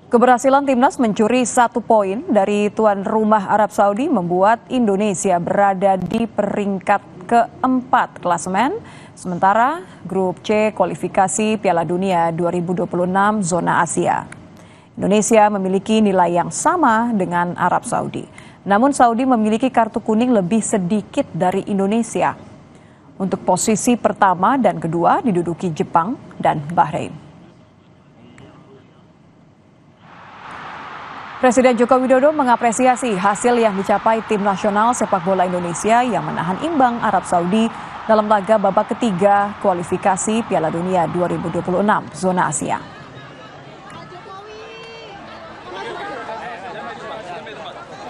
Keberhasilan timnas mencuri 1 poin dari tuan rumah Arab Saudi membuat Indonesia berada di peringkat keempat klasemen. Sementara grup C kualifikasi Piala Dunia 2026 zona Asia. Indonesia memiliki nilai yang sama dengan Arab Saudi. Namun Saudi memiliki kartu kuning lebih sedikit dari Indonesia. Untuk posisi pertama dan kedua diduduki Jepang dan Bahrain. Presiden Joko Widodo mengapresiasi hasil yang dicapai tim nasional sepak bola Indonesia yang menahan imbang Arab Saudi dalam laga babak ketiga kualifikasi Piala Dunia 2026 zona Asia.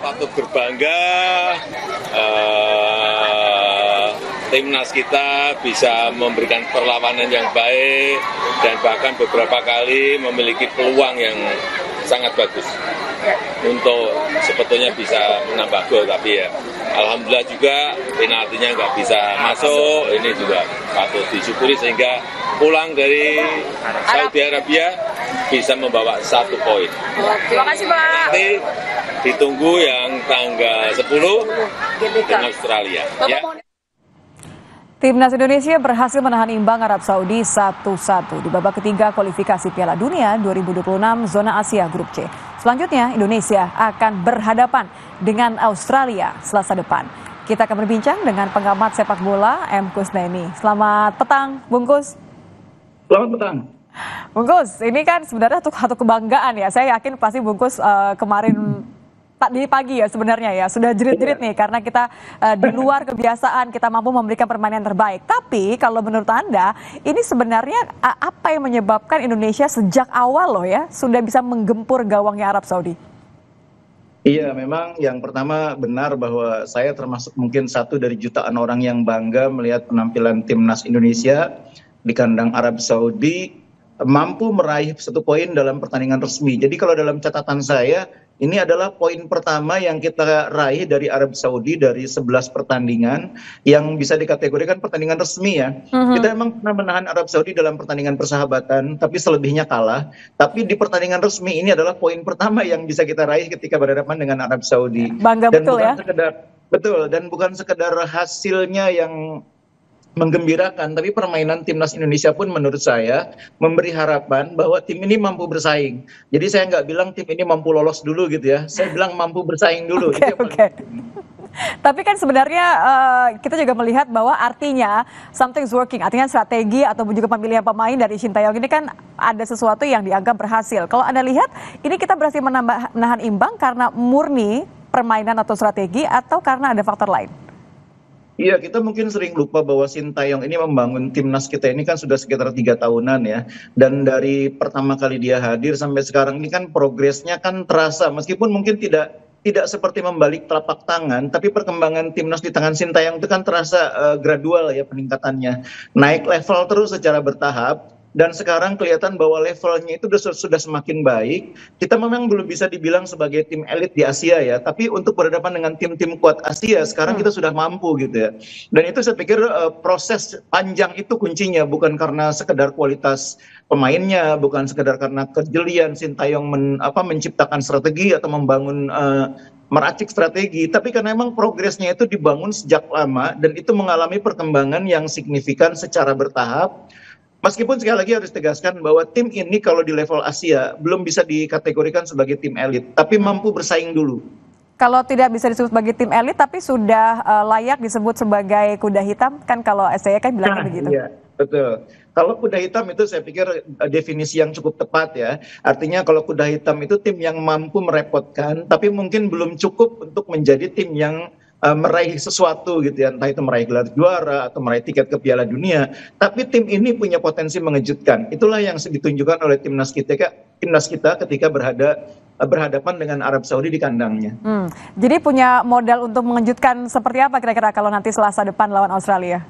Patut berbangga, timnas kita bisa memberikan perlawanan yang baik dan bahkan beberapa kali memiliki peluang yang sangat bagus untuk sebetulnya bisa menambah gol, tapi ya alhamdulillah juga penaltinya nggak bisa masuk. Ini juga patut disyukuri sehingga pulang dari Saudi Arabia bisa membawa 1 poin. Terima kasih, Pak. Nanti ditunggu yang tanggal 10 dengan Australia. Ya. Timnas Indonesia berhasil menahan imbang Arab Saudi 1-1 di babak ketiga kualifikasi Piala Dunia 2026 zona Asia Grup C. Selanjutnya Indonesia akan berhadapan dengan Australia Selasa depan. Kita akan berbincang dengan pengamat sepak bola M. Kusneni. Selamat petang, Bungkus. Selamat petang. Bungkus, ini kan sebenarnya satu kebanggaan ya. Saya yakin pasti Bungkus kemarin di pagi ya sebenarnya ya sudah jerit-jerit nih karena kita di luar kebiasaan kita mampu memberikan permainan terbaik. Tapi kalau menurut Anda ini sebenarnya apa yang menyebabkan Indonesia sejak awal loh ya sudah bisa menggempur gawangnya Arab Saudi? Iya, memang yang pertama benar bahwa saya termasuk mungkin satu dari jutaan orang yang bangga melihat penampilan timnas Indonesia di kandang Arab Saudi mampu meraih 1 poin dalam pertandingan resmi. Jadi kalau dalam catatan saya ini adalah poin pertama yang kita raih dari Arab Saudi dari 11 pertandingan yang bisa dikategorikan pertandingan resmi ya. Kita memang pernah menahan Arab Saudi dalam pertandingan persahabatan, tapi selebihnya kalah. Tapi di pertandingan resmi ini adalah poin pertama yang bisa kita raih ketika berhadapan dengan Arab Saudi. Bangga Dan betul bukan ya. Betul, dan bukan sekedar hasilnya yang menggembirakan, tapi permainan timnas Indonesia pun menurut saya memberi harapan bahwa tim ini mampu bersaing. Jadi saya nggak bilang tim ini mampu lolos dulu gitu ya, saya bilang mampu bersaing dulu. Oke. Tapi kan sebenarnya kita juga melihat bahwa artinya something's working, artinya strategi atau juga pemilihan pemain dari Shin Tae-yong ini kan ada sesuatu yang dianggap berhasil. Kalau Anda lihat ini kita berhasil menahan imbang karena murni permainan atau strategi atau karena ada faktor lain? Iya, kita mungkin sering lupa bahwa Shin Tae-yong ini membangun timnas kita ini kan sudah sekitar 3 tahunan ya. Dan dari pertama kali dia hadir sampai sekarang ini kan progresnya kan terasa. Meskipun mungkin tidak seperti membalik telapak tangan, tapi perkembangan timnas di tangan Shin Tae-yong itu kan terasa gradual ya peningkatannya. Naik level terus secara bertahap. Dan sekarang kelihatan bahwa levelnya itu sudah semakin baik. Kita memang belum bisa dibilang sebagai tim elit di Asia ya, tapi untuk berhadapan dengan tim-tim kuat Asia sekarang kita sudah mampu gitu ya. Dan itu saya pikir proses panjang itu kuncinya, bukan karena sekedar kualitas pemainnya, bukan sekedar karena kejelian Shin Tae-yong menciptakan strategi atau membangun meracik strategi, tapi karena memang progresnya itu dibangun sejak lama dan itu mengalami perkembangan yang signifikan secara bertahap. Meskipun sekali lagi harus tegaskan bahwa tim ini kalau di level Asia belum bisa dikategorikan sebagai tim elit, tapi mampu bersaing dulu. Kalau tidak bisa disebut sebagai tim elit, tapi sudah layak disebut sebagai kuda hitam, kan kalau saya kan bilangnya begitu. Iya, betul. Kalau kuda hitam itu saya pikir definisi yang cukup tepat ya. Artinya kalau kuda hitam itu tim yang mampu merepotkan, tapi mungkin belum cukup untuk menjadi tim yang meraih sesuatu gitu ya, entah itu meraih gelar juara atau meraih tiket ke Piala Dunia, tapi tim ini punya potensi mengejutkan. Itulah yang ditunjukkan oleh timnas kita ketika berhadapan dengan Arab Saudi di kandangnya. Jadi punya modal untuk mengejutkan seperti apa kira-kira kalau nanti Selasa depan lawan Australia?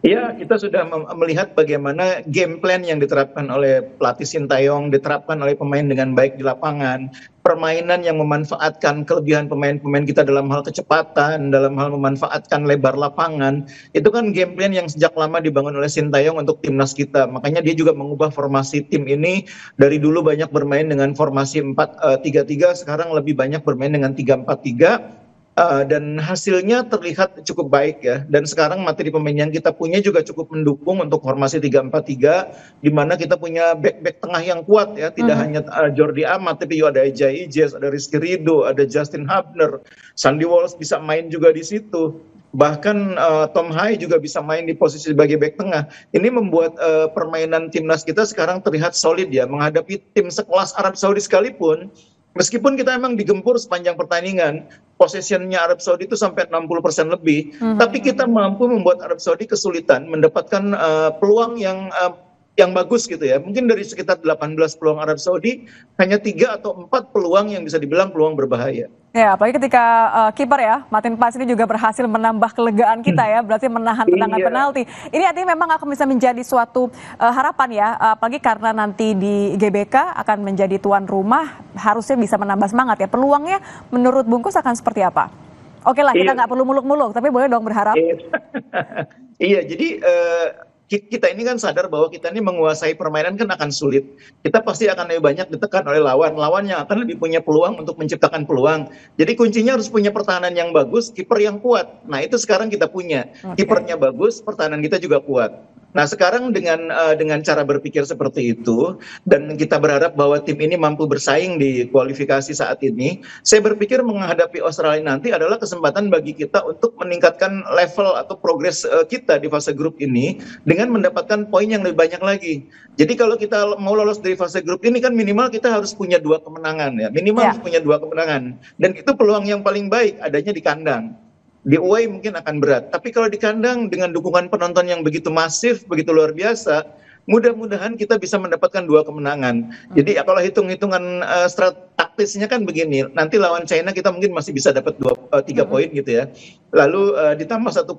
Ya, kita sudah melihat bagaimana game plan yang diterapkan oleh pelatih Sintayong, diterapkan oleh pemain dengan baik di lapangan. Permainan yang memanfaatkan kelebihan pemain-pemain kita dalam hal kecepatan, dalam hal memanfaatkan lebar lapangan. Itu kan game plan yang sejak lama dibangun oleh Sintayong untuk timnas kita. Makanya dia juga mengubah formasi tim ini dari dulu banyak bermain dengan formasi 4-3-3, sekarang lebih banyak bermain dengan 3-4-3. Dan hasilnya terlihat cukup baik ya. Dan sekarang materi pemain yang kita punya juga cukup mendukung untuk formasi 3-4-3, di mana kita punya back-back tengah yang kuat ya. Tidak hanya Jordi Amat, tapi juga ada Ejai Ijes, ada Rizky Ridho, ada Justin Hubner, Sandy Walsh bisa main juga di situ. Bahkan Tom Hai juga bisa main di posisi sebagai back tengah. Ini membuat permainan timnas kita sekarang terlihat solid ya, menghadapi tim sekelas Arab Saudi sekalipun. Meskipun kita emang digempur sepanjang pertandingan, possession-nya Arab Saudi itu sampai 60% lebih, tapi kita mampu membuat Arab Saudi kesulitan mendapatkan peluang yang bagus gitu ya. Mungkin dari sekitar 18 peluang Arab Saudi, hanya 3 atau 4 peluang yang bisa dibilang peluang berbahaya. Ya, apalagi ketika kiper ya, Martin Paes ini juga berhasil menambah kelegaan kita ya, berarti menahan tendangan penalti. Ini artinya memang akan bisa menjadi suatu harapan ya, apalagi karena nanti di GBK akan menjadi tuan rumah, harusnya bisa menambah semangat ya. Peluangnya menurut Bungkus akan seperti apa? Oke lah, kita nggak perlu muluk-muluk, tapi boleh dong berharap. Iya, jadi kita ini kan sadar bahwa kita ini menguasai permainan kan akan sulit. Kita pasti akan lebih banyak ditekan oleh lawan yang akan lebih punya peluang untuk menciptakan peluang. Jadi kuncinya harus punya pertahanan yang bagus, kiper yang kuat. Nah itu sekarang kita punya. Kipernya bagus, pertahanan kita juga kuat. Nah sekarang dengan cara berpikir seperti itu, dan kita berharap bahwa tim ini mampu bersaing di kualifikasi saat ini, saya berpikir menghadapi Australia nanti adalah kesempatan bagi kita untuk meningkatkan level atau progres kita di fase grup ini dengan mendapatkan poin yang lebih banyak lagi. Jadi kalau kita mau lolos dari fase grup ini kan minimal kita harus punya 2 kemenangan ya, minimal harus punya 2 kemenangan, dan itu peluang yang paling baik adanya di kandang. Di away mungkin akan berat, tapi kalau di kandang dengan dukungan penonton yang begitu masif, begitu luar biasa, mudah-mudahan kita bisa mendapatkan 2 kemenangan. Jadi ya, kalau hitung-hitungan taktisnya kan begini, nanti lawan China kita mungkin masih bisa dapat 3 poin gitu ya. Lalu ditambah 1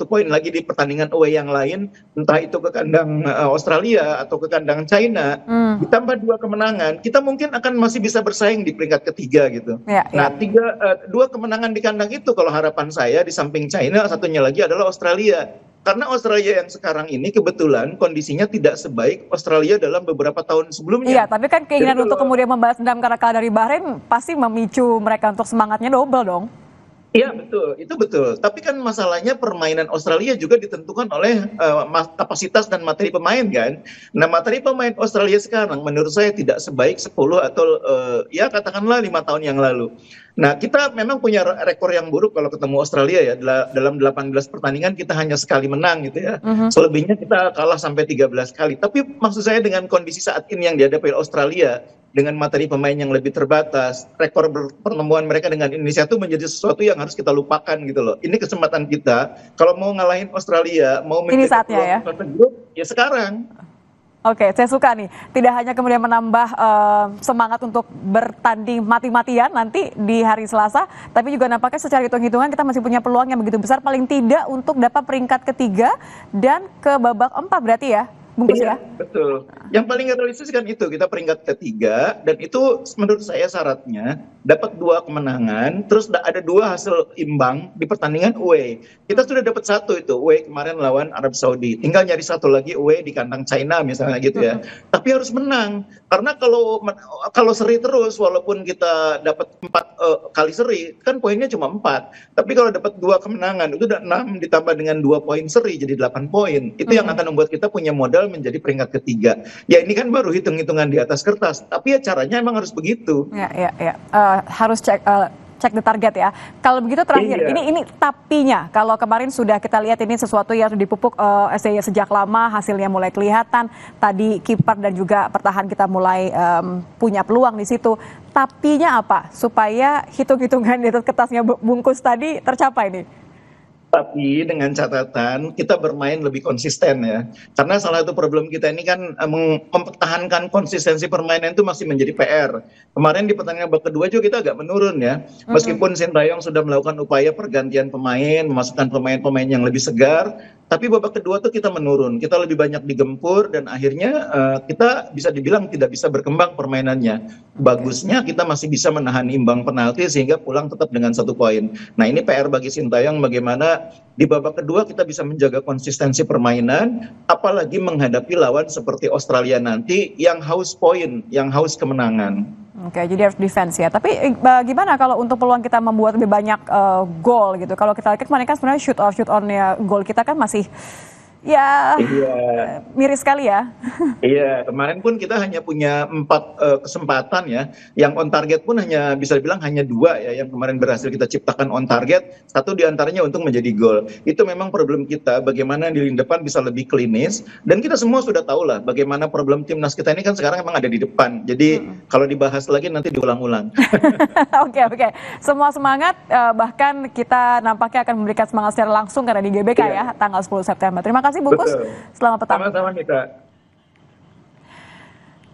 poin lagi di pertandingan away yang lain, entah itu ke kandang Australia atau ke kandang China, ditambah 2 kemenangan, kita mungkin akan masih bisa bersaing di peringkat ketiga gitu. Nah 2 kemenangan di kandang itu kalau harapan saya di samping China, satunya lagi adalah Australia. Karena Australia yang sekarang ini kebetulan kondisinya tidak sebaik Australia dalam beberapa tahun sebelumnya. Iya, tapi kan keinginan untuk kemudian membalas dendam karena kalah dari Bahrain pasti memicu mereka untuk semangatnya double dong. Iya betul, itu betul. Tapi kan masalahnya permainan Australia juga ditentukan oleh kapasitas dan materi pemain kan. Nah materi pemain Australia sekarang menurut saya tidak sebaik 10 atau ya katakanlah 5 tahun yang lalu. Nah kita memang punya rekor yang buruk kalau ketemu Australia ya. Dalam 18 pertandingan kita hanya sekali menang gitu ya. Selebihnya kita kalah sampai 13 kali. Tapi maksud saya dengan kondisi saat ini yang dihadapi Australia, dengan materi pemain yang lebih terbatas, rekor pertemuan mereka dengan Indonesia itu menjadi sesuatu yang harus kita lupakan gitu loh. Ini kesempatan kita, kalau mau ngalahin Australia, mau menjadi grup, ya sekarang. Oke, saya suka nih. Tidak hanya kemudian menambah semangat untuk bertanding mati-matian nanti di hari Selasa, tapi juga nampaknya secara hitung-hitungan kita masih punya peluang yang begitu besar, paling tidak untuk dapat peringkat ketiga dan ke babak 4 berarti ya, Bungkus ya? Betul. Yang paling realistis kan itu, kita peringkat ketiga, dan itu menurut saya syaratnya dapat 2 kemenangan, terus ada 2 hasil imbang di pertandingan away. Kita sudah dapat 1 itu, away kemarin lawan Arab Saudi. Tinggal nyari 1 lagi away di kandang China misalnya gitu ya. Tapi harus menang, karena kalau seri terus, walaupun kita dapat 4 kali seri, kan poinnya cuma 4. Tapi kalau dapat 2 kemenangan, itu udah 6 ditambah dengan 2 poin seri, jadi 8 poin. Itu yang akan membuat kita punya modal menjadi peringkat ketiga. Ya ini kan baru hitung-hitungan di atas kertas, tapi ya caranya emang harus begitu. Ya. Harus cek the target ya. Kalau begitu terakhir, ini tapinya. Kalau kemarin sudah kita lihat ini sesuatu yang dipupuk SCY sejak lama, hasilnya mulai kelihatan. Tadi kiper dan juga pertahanan kita mulai punya peluang di situ. Tapinya apa? Supaya hitung-hitungan di atas kertasnya Bungkus tadi tercapai nih. Tapi dengan catatan kita bermain lebih konsisten ya. Karena salah satu problem kita ini kan mempertahankan konsistensi permainan itu masih menjadi PR. Kemarin di pertandingan babak kedua juga kita agak menurun ya. Meskipun Sintayong sudah melakukan upaya pergantian pemain, memasukkan pemain-pemain yang lebih segar, Tapi babak kedua tuh kita menurun, kita lebih banyak digempur dan akhirnya kita bisa dibilang tidak bisa berkembang permainannya. Bagusnya kita masih bisa menahan imbang penalti sehingga pulang tetap dengan 1 poin. Nah ini PR bagi Sintayong bagaimana di babak kedua kita bisa menjaga konsistensi permainan, apalagi menghadapi lawan seperti Australia nanti yang haus poin, yang haus kemenangan. Oke, jadi harus defense ya. Tapi gimana kalau untuk peluang kita membuat lebih banyak gol gitu? Kalau kita lihat kemarin kan sebenarnya shoot onnya gol kita kan masih ya miris sekali ya. Iya, kemarin pun kita hanya punya 4 kesempatan ya. Yang on target pun hanya bisa dibilang hanya 2 ya yang kemarin berhasil kita ciptakan on target. 1 diantaranya untuk menjadi gol. Itu memang problem kita, bagaimana di lini depan bisa lebih klinis. Dan kita semua sudah tahu lah bagaimana problem timnas kita ini kan sekarang memang ada di depan. Jadi kalau dibahas lagi nanti diulang-ulang. Oke. Semua semangat, bahkan kita nampaknya akan memberikan semangat secara langsung karena di GBK ya, tanggal 10 September. Terima kasih Bungkus, selamat petang. Sama-sama Nita.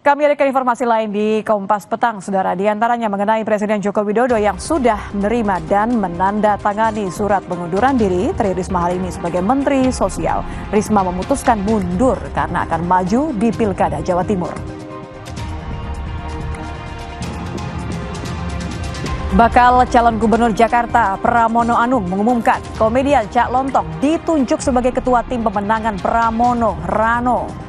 Kami hadirkan informasi lain di Kompas Petang, saudara. Di antaranya mengenai Presiden Joko Widodo yang sudah menerima dan menandatangani surat pengunduran diri Tri Risma hari ini sebagai Menteri Sosial. Risma memutuskan mundur karena akan maju di Pilkada Jawa Timur. Bakal calon gubernur Jakarta Pramono Anung mengumumkan komedian Cak Lontong ditunjuk sebagai ketua tim pemenangan Pramono Rano.